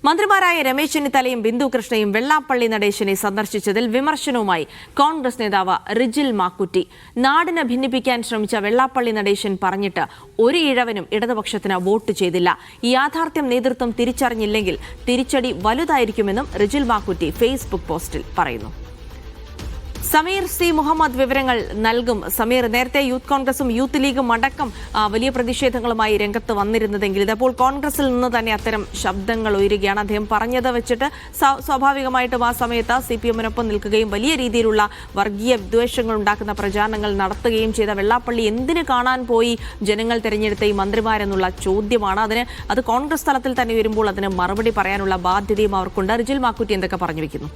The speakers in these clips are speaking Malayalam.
മന്ത്രിമാരായ രമേശ് ചെന്നിത്തലയും ബിന്ദു കൃഷ്ണയും വെള്ളാപ്പള്ളി നടേശനെ സന്ദർശിച്ചതിൽ വിമർശനവുമായി കോൺഗ്രസ് നേതാവ് റിജിൽ മാക്കുറ്റി. നാടിനെ ഭിന്നിപ്പിക്കാൻ ശ്രമിച്ച വെള്ളാപ്പള്ളി നടേശൻ പറഞ്ഞിട്ട് ഒരു ഇഴവനും ഇടതുപക്ഷത്തിന് വോട്ട് ചെയ്തില്ല. ഈ യാഥാർത്ഥ്യം നേതൃത്വം തിരിച്ചറിഞ്ഞില്ലെങ്കിൽ തിരിച്ചടി വലുതായിരിക്കുമെന്നും റിജിൽ മാക്കുറ്റി ഫേസ്ബുക്ക് പോസ്റ്റിൽ പറയുന്നു. സമീർ സി മുഹമ്മദ് വിവരങ്ങൾ നൽകും. സമീർ, നേരത്തെ യൂത്ത് കോൺഗ്രസും യൂത്ത് ലീഗും അടക്കം വലിയ പ്രതിഷേധങ്ങളുമായി രംഗത്ത് വന്നിരുന്നതെങ്കിൽ ഇതപ്പോൾ കോൺഗ്രസിൽ നിന്ന് തന്നെ അത്തരം ശബ്ദങ്ങൾ ഉയരുകയാണ്. അദ്ദേഹം പറഞ്ഞത് വെച്ചിട്ട് സ്വാഭാവികമായിട്ടും ആ സമയത്ത് CPM-നൊപ്പം നിൽക്കുകയും വലിയ രീതിയിലുള്ള വർഗീയ വിദ്വേഷങ്ങൾ ഉണ്ടാക്കുന്ന പ്രചാരണങ്ങൾ നടത്തുകയും ചെയ്ത വെള്ളാപ്പള്ളി എന്തിനു കാണാൻ പോയി ജനങ്ങൾ തെരഞ്ഞെടുത്ത ഈ മന്ത്രിമാരെന്നുള്ള ചോദ്യമാണ്. അത് കോൺഗ്രസ് തലത്തിൽ തന്നെ വരുമ്പോൾ അതിന് മറുപടി പറയാനുള്ള ബാധ്യതയും അവർക്കുണ്ട്. റിജിൽ മാക്കുറ്റി എന്തൊക്കെ പറഞ്ഞു വെക്കുന്നു?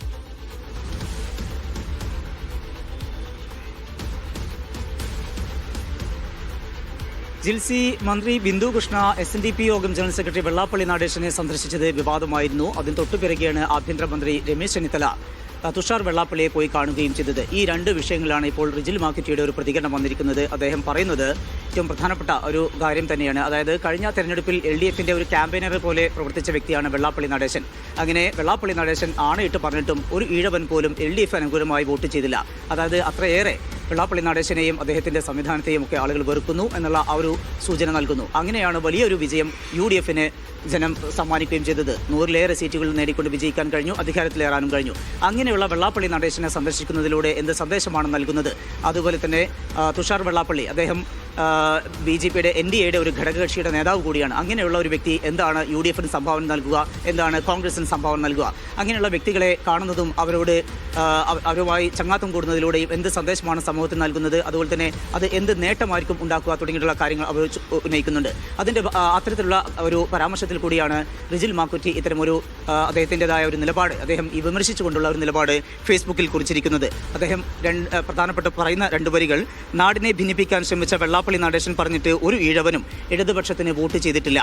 ജിൽസി, മന്ത്രി ബിന്ദു കൃഷ്ണ SNDP യോഗം ജനറൽ സെക്രട്ടറി വെള്ളാപ്പള്ളി നടേശനെ സന്ദർശിച്ചത് വിവാദമായിരുന്നു. അതിന് തൊട്ടുപിറകെയാണ് ആഭ്യന്തരമന്ത്രി രമേശ് ചെന്നിത്തല തുഷാർ വെള്ളാപ്പള്ളിയെ പോയി കാണുകയും ചെയ്തത്. ഈ രണ്ട് വിഷയങ്ങളാണ് ഇപ്പോൾ റിജിൽ മാക്കുറ്റിയുടെ ഒരു പ്രതികരണം വന്നിരിക്കുന്നത്. അദ്ദേഹം പറയുന്നത് ഏറ്റവും പ്രധാനപ്പെട്ട ഒരു കാര്യം തന്നെയാണ്. അതായത് കഴിഞ്ഞ തെരഞ്ഞെടുപ്പിൽ LDF-ന്റെ ഒരു ക്യാമ്പയിനറെ പോലെ പ്രവർത്തിച്ച വ്യക്തിയാണ് വെള്ളാപ്പള്ളി നടേശൻ. അങ്ങനെ വെള്ളാപ്പള്ളി നടേശൻ ആണയിട്ട് പറഞ്ഞിട്ടും ഒരു ഈഴവൻ പോലും LDF അനുകൂലമായി വോട്ട് ചെയ്തില്ല. അതായത് അത്രയേറെ വെള്ളാപ്പള്ളി നടേശനെയും അദ്ദേഹത്തിന്റെ സംവിധാനത്തെയും ഒക്കെ ആളുകൾ വെറുക്കുന്നു എന്നുള്ള ആ ഒരു സൂചന നൽകുന്നു. അങ്ങനെയാണ് വലിയൊരു വിജയം UDF-ന് ജനം സമ്മാനിക്കുകയും ചെയ്തത്. 100-ലേറെ സീറ്റുകൾ നേടിക്കൊണ്ട് വിജയിക്കാൻ കഴിഞ്ഞു, അധികാരത്തിലേറാനും കഴിഞ്ഞു. അങ്ങനെയുള്ള വെള്ളാപ്പള്ളി നടേശനെ സന്ദർശിക്കുന്നതിലൂടെ എന്ത് സന്ദേശമാണ് നൽകുന്നത്? അതുപോലെ തന്നെ തുഷാർ വെള്ളാപ്പള്ളി, അദ്ദേഹം BJP-യുടെ NDA-യുടെ ഒരു ഘടകകക്ഷിയുടെ നേതാവ് കൂടിയാണ്. അങ്ങനെയുള്ള ഒരു വ്യക്തി എന്താണ് UDF-ന് സംഭാവന നൽകുക, എന്താണ് കോൺഗ്രസിന് സംഭാവന നൽകുക? അങ്ങനെയുള്ള വ്യക്തികളെ കാണുന്നതും അവരുമായി ചങ്ങാത്തം കൂടുന്നതിലൂടെയും എന്ത് സന്ദേശമാണ് സമൂഹത്തിന് നൽകുന്നത്, അതുപോലെ തന്നെ അത് എന്ത് നേട്ടമായിരിക്കും ഉണ്ടാക്കുക തുടങ്ങിയിട്ടുള്ള കാര്യങ്ങൾ അവർ ഉന്നയിക്കുന്നുണ്ട്. അതിൻ്റെ അത്തരത്തിലുള്ള ഒരു പരാമർശത്തിൽ കൂടിയാണ് റിജിൽ മാക്കുറ്റി ഇത്തരമൊരു അദ്ദേഹത്തിൻ്റെതായ ഒരു നിലപാട്, അദ്ദേഹം ഈ വിമർശിച്ചുകൊണ്ടുള്ള ഒരു നിലപാട് ഫേസ്ബുക്കിൽ കുറിച്ചിരിക്കുന്നത്. അദ്ദേഹം പ്രധാനപ്പെട്ട പറയുന്ന രണ്ട് വരികൾ: നാടിനെ ഭിന്നിപ്പിക്കാൻ ശ്രമിച്ച വെള്ളാപ്പള്ളി നടേശൻ പറഞ്ഞിട്ട് ഒരു ഈഴവനും ഇടതുപക്ഷത്തിന് വോട്ട് ചെയ്തിട്ടില്ല.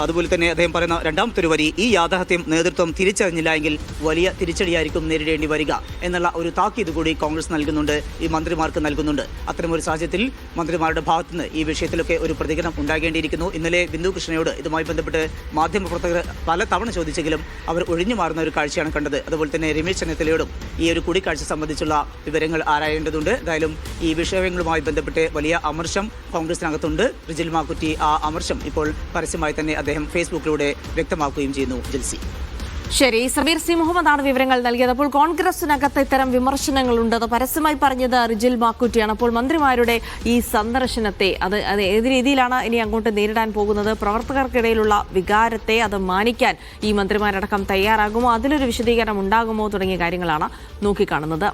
അതുപോലെ തന്നെ അദ്ദേഹം പറയുന്ന രണ്ടാമത്തെ ഒരു വരി: ഈ യാഥാർത്ഥ്യം നേതൃത്വം തിരിച്ചറിഞ്ഞില്ല എങ്കിൽ വലിയ തിരിച്ചടിയായിരിക്കും നേരിടേണ്ടി വരിക എന്നുള്ള ഒരു താക്കീത് കൂടി കോൺഗ്രസ് നൽകുന്നുണ്ട്, ഈ മന്ത്രിമാർക്ക് നൽകുന്നുണ്ട്. അത്തരമൊരു സാഹചര്യത്തിൽ മന്ത്രിമാരുടെ ഭാഗത്തുനിന്ന് ഈ വിഷയത്തിലൊക്കെ ഒരു പ്രതികരണം ഉണ്ടാകേണ്ടിയിരിക്കുന്നു. ഇന്നലെ ബിന്ദു കൃഷ്ണയോട് ഇതുമായി ബന്ധപ്പെട്ട് മാധ്യമപ്രവർത്തകർ പല തവണ ചോദിച്ചെങ്കിലും അവർ ഒഴിഞ്ഞു മാറുന്ന ഒരു കാഴ്ചയാണ് കണ്ടത്. അതുപോലെ തന്നെ രമേശ് ചെന്നിത്തലയോടും ഈ ഒരു കൂടിക്കാഴ്ച സംബന്ധിച്ചുള്ള വിവരങ്ങൾ ആരായേണ്ടതുണ്ട്. എന്തായാലും ഈ വിഷയങ്ങളുമായി ബന്ധപ്പെട്ട് വലിയ അമർഷം കോൺഗ്രസിനകത്തുണ്ട്. റിജിൽ മാക്കുറ്റി ആ അമർഷം ഇപ്പോൾ പരസ്യമായി തന്നെ അദ്ദേഹം ഫേസ്ബുക്കിലൂടെ വ്യക്തമാക്കുകയും ചെയ്യുന്നു. ജിൽസി, ശരി. സമീർ സി മുഹമ്മദാണ് വിവരങ്ങൾ നൽകിയത്. അപ്പോൾ കോൺഗ്രസിനകത്ത് ഇത്തരം വിമർശനങ്ങളുണ്ട്. അത് പരസ്യമായി പറഞ്ഞത് റിജിൽ മാക്കുറ്റിയാണ്. അപ്പോൾ മന്ത്രിമാരുടെ ഈ സന്ദർശനത്തെ അത് ഏത് രീതിയിലാണ് ഇനി അങ്ങോട്ട് നേരിടാൻ പോകുന്നത്? പ്രവർത്തകർക്കിടയിലുള്ള വികാരത്തെ അത് മാനിക്കാൻ ഈ മന്ത്രിമാരടക്കം തയ്യാറാകുമോ? അതിലൊരു വിശദീകരണം ഉണ്ടാകുമോ? തുടങ്ങിയ കാര്യങ്ങളാണ് നോക്കിക്കാണുന്നത്.